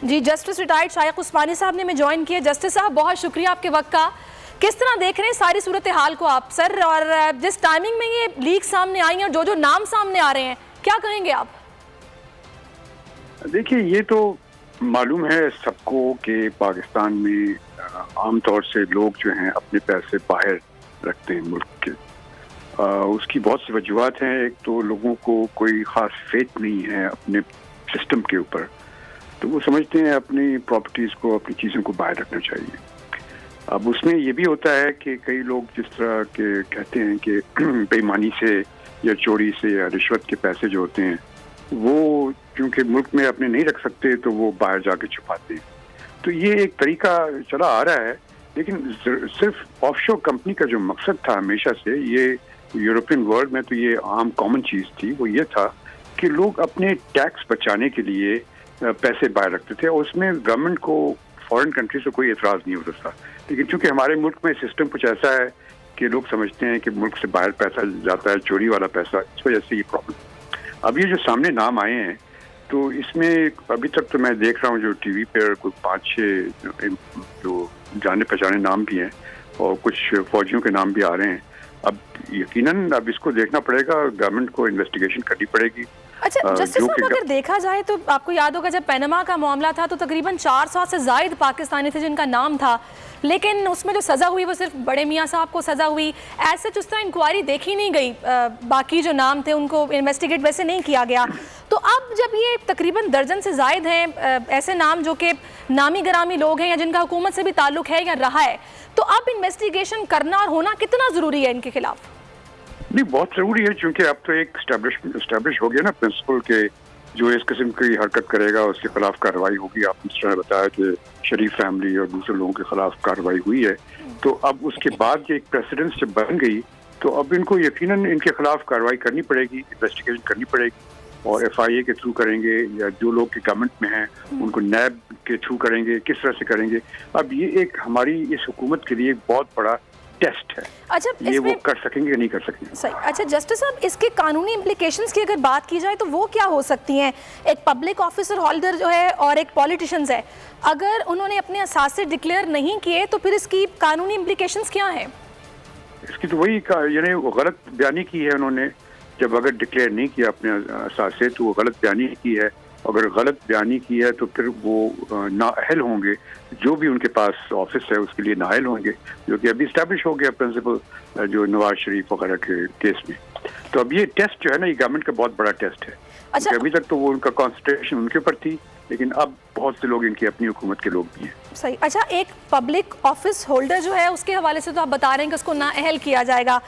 جی justice retired شائق عثمانی صاحب نے ہمیں جوائن کیا. جسٹس صاحب بہت شکریہ آپ کے وقت کا. کس طرح دیکھ رہے ہیں ساری صورتحال کو آپ سر, اور جس ٹائمنگ میں یہ لیک سامنے آئی ہیں اور جو نام سامنے آ رہے ہیں, کیا کہیں گے آپ؟ دیکھیے, یہ تو معلوم ہے سب کو کہ پاکستان میں عام طور سے لوگ جو ہیں اپنے پیسے باہر رکھتے ہیں ملک کے. اس کی بہت سی وجوہات ہیں. ایک تو لوگوں کو کوئی خاص فیتھ نہیں ہے اپنے سسٹم کے اوپر, تو وہ سمجھتے ہیں اپنی پراپرٹیز کو, اپنی چیزوں کو باہر رکھنا چاہیے. اب اس میں یہ بھی ہوتا ہے کہ کئی لوگ جس طرح کے کہتے ہیں کہ بے ایمانی سے یا چوری سے یا رشوت کے پیسے جو ہوتے ہیں وہ کیونکہ ملک میں اپنے نہیں رکھ سکتے تو وہ باہر جا کے چھپاتے ہیں. تو یہ ایک طریقہ چلا آ رہا ہے, لیکن صرف آف شور کمپنی کا جو مقصد تھا ہمیشہ سے, یہ یورپین ورلڈ میں تو یہ عام کامن چیز تھی, وہ یہ تھا کہ لوگ اپنے ٹیکس بچانے کے لیے پیسے باہر رکھتے تھے, اور اس میں گورنمنٹ کو فورن کنٹری سے کوئی اعتراض نہیں ہوتا تھا. لیکن چونکہ ہمارے ملک میں سسٹم کچھ ایسا ہے کہ لوگ سمجھتے ہیں کہ ملک سے باہر پیسہ جاتا ہے, چوری والا پیسہ, اس وجہ سے یہ پرابلم. اب یہ جو سامنے نام آئے ہیں تو اس میں ابھی تک تو میں دیکھ رہا ہوں جو ٹی وی پہ کوئی 5-6 جو جانے پہچانے نام بھی ہیں اور کچھ فوجیوں کے نام بھی آ رہے ہیں. اب یقیناً اب اس کو دیکھنا پڑے گا, گورنمنٹ کو انویسٹیگیشن کرنی پڑے گی. اچھا جسٹس صاحب, اگر دیکھا جائے تو آپ کو یاد ہوگا جب پینما کا معاملہ تھا تو تقریباً 400 سے زائد پاکستانی تھے جن کا نام تھا, لیکن اس میں جو سزا ہوئی وہ صرف بڑے میاں صاحب کو سزا ہوئی. ایسے اس طرح انکوائری دیکھی نہیں گئی, باقی جو نام تھے ان کو انویسٹیگیٹ ویسے نہیں کیا گیا. تو اب جب یہ تقریباً درجن سے زائد ہیں ایسے نام جو کہ نامی گرامی لوگ ہیں یا جن کا حکومت سے بھی تعلق ہے یا رہا ہے, تو اب انویسٹیگیشن کرنا اور ہونا کتنا ضروری ہے ان کے خلاف؟ نہیں, بہت ضروری ہے, چونکہ اب تو ایک اسٹیبلش ہو گیا نا پرنسپل کہ جو اس قسم کی حرکت کرے گا اس کے خلاف کارروائی ہوگی. آپ نے اس طرح بتایا کہ شریف فیملی اور دوسرے لوگوں کے خلاف کارروائی ہوئی ہے, تو اب اس کے بعد یہ ایک پریسیڈنس جب بن گئی تو اب ان کو یقیناً ان کے خلاف کارروائی کرنی پڑے گی, انویسٹیگیشن کرنی پڑے گی, اور ایف آئی اے کے تھرو کریں گے یا جو لوگ کے گورنمنٹ میں ہیں ان کو نیب کے تھرو کریں گے, کس طرح سے کریں گے. اب یہ ایک ہماری اس حکومت کے لیے ایک بہت بڑا ٹیسٹ ہے. اچھا, یہ وہ کر سکیں گے نہیں کر سکیں گے. صحیح. اچھا جسٹس صاحب, اس کے قانونی امپلیکیشنز کی اگر بات کی جائے تو وہ کیا ہو سکتی ہیں؟ ایک پبلک آفیسر ہولڈر جو ہے اور ایک پولیٹیشنز ہے, اگر انہوں نے اپنے اثاثے ڈکلیئر نہیں کیے تو پھر اس کی قانونی امپلیکیشنز کیا ہیں؟ اس کی تو وہی یعنی وہ غلط بیانی کی ہے انہوں نے, جب اگر ڈکلیئر نہیں کیا اپنے اثاثے تو وہ غلط بیانی کی ہے. اگر غلط بیانی کی ہے تو پھر وہ نااہل ہوں گے, جو بھی ان کے پاس آفس ہے اس کے لیے نااہل ہوں گے, جو کہ ابھی اسٹیبلش ہو گیا پرنسپل جو نواز شریف وغیرہ کے کیس میں. تو اب یہ ٹیسٹ جو ہے نا, یہ گورنمنٹ کا بہت بڑا ٹیسٹ ہے. اچھا, ابھی تک تو وہ ان کا کانسنٹریشن ان کے اوپر تھی, لیکن اب بہت سے لوگ ان کی اپنی حکومت کے لوگ بھی ہیں. صحیح. اچھا, ایک پبلک آفس ہولڈر جو ہے اس کے حوالے سے تو آپ بتا رہے ہیں کہ اس کو نااہل کیا جائے گا,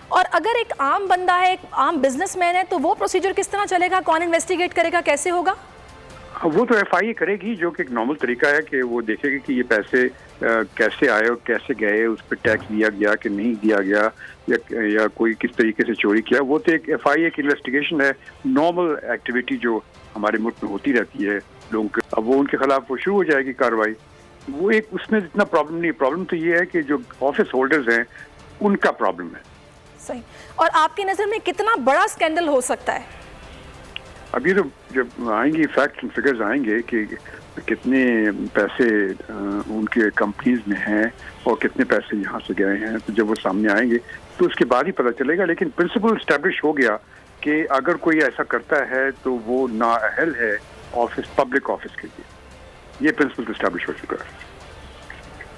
اور اگر ایک عام بندہ ہے, ایک عام بزنس مین ہے, تو وہ پروسیجر کس طرح چلے گا؟ کون انویسٹیگیٹ کرے گا, کیسے ہوگا؟ وہ تو ایف آئی اے کرے گی, جو کہ ایک نارمل طریقہ ہے کہ وہ دیکھے گی کہ یہ پیسے کیسے آئے اور کیسے گئے, اس پہ ٹیکس دیا گیا کہ نہیں دیا گیا, یا کوئی کس طریقے سے چوری کیا. وہ تو ایک ایف آئی اے کی انویسٹیگیشن ہے, نارمل ایکٹیویٹی جو ہمارے ملک میں ہوتی رہتی ہے لوگوں کے. اب وہ ان کے خلاف وہ شروع ہو جائے گی کارروائی. وہ ایک اس میں اتنا پرابلم نہیں. پرابلم تو یہ ہے کہ جو آفس ہولڈرز ہیں ان کا پرابلم ہے. صحیح. اور آپ کی نظر میں کتنا بڑا اسکینڈل ہو سکتا ہے؟ اب یہ تو جب آئیں گے فیکٹس اینڈ فگرز آئیں گے کہ کتنے پیسے ان کے کمپنیز میں ہیں اور کتنے پیسے یہاں سے گئے ہیں, تو جب وہ سامنے آئیں گے تو اس کے بعد ہی پتہ چلے گا. لیکن پرنسپل اسٹیبلش ہو گیا کہ اگر کوئی ایسا کرتا ہے تو وہ نااہل ہے آفس, پبلک آفس کے لیے. یہ پرنسپل اسٹیبلش ہو چکا ہے.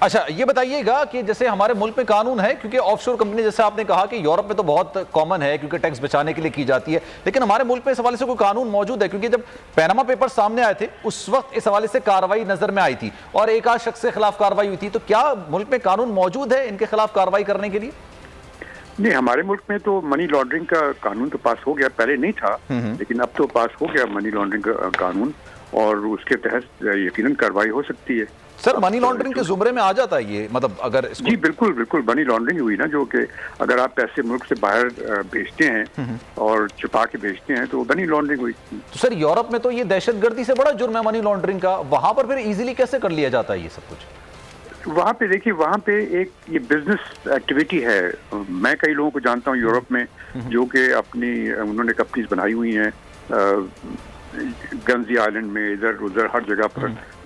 اچھا, یہ بتائیے گا کہ جیسے ہمارے ملک میں قانون ہے, کیونکہ آف شور کمپنی جیسے آپ نے کہا کہ یورپ میں تو بہت کامن ہے کیونکہ ٹیکس بچانے کے لیے کی جاتی ہے, لیکن ہمارے ملک میں اس حوالے سے کوئی قانون موجود ہے؟ کیونکہ جب پینما پیپر سامنے آئے تھے اس وقت اس حوالے سے کارروائی نظر میں آئی تھی اور ایک آدھ شخص کے خلاف کارروائی ہوئی تھی, تو کیا ملک میں قانون موجود ہے ان کے خلاف کارروائی کرنے کے لیے؟ نہیں, ہمارے ملک میں تو منی لانڈرنگ کا قانون تو پاس ہو گیا, پہلے نہیں تھا لیکن اب تو پاس ہو گیا منی لانڈرنگ کا قانون, اور اس کے تحت یقیناً کارروائی ہو سکتی ہے. سر, منی لانڈرنگ کے زمرے میں آ جاتا ہے یہ, مطلب اگر جی بالکل بالکل منی لانڈرنگ ہوئی نا, جو کہ اگر آپ پیسے ملک سے باہر بھیجتے ہیں اور چھپا کے بھیجتے ہیں تو منی لانڈرنگ ہوئی. تو سر یورپ میں تو یہ دہشت گردی سے بڑا جرم ہے منی لانڈرنگ کا, وہاں پر پھر ایزیلی کیسے کر لیا جاتا ہے یہ سب کچھ؟ وہاں پہ دیکھیے, وہاں پہ ایک یہ بزنس ایکٹیویٹی ہے. میں کئی لوگوں کو جانتا ہوں یورپ میں جو کہ انہوں نے کمپنیز بنائی ہوئی ہیں گنزی آئلینڈ میں, ادھر ادھر ہر جگہ پر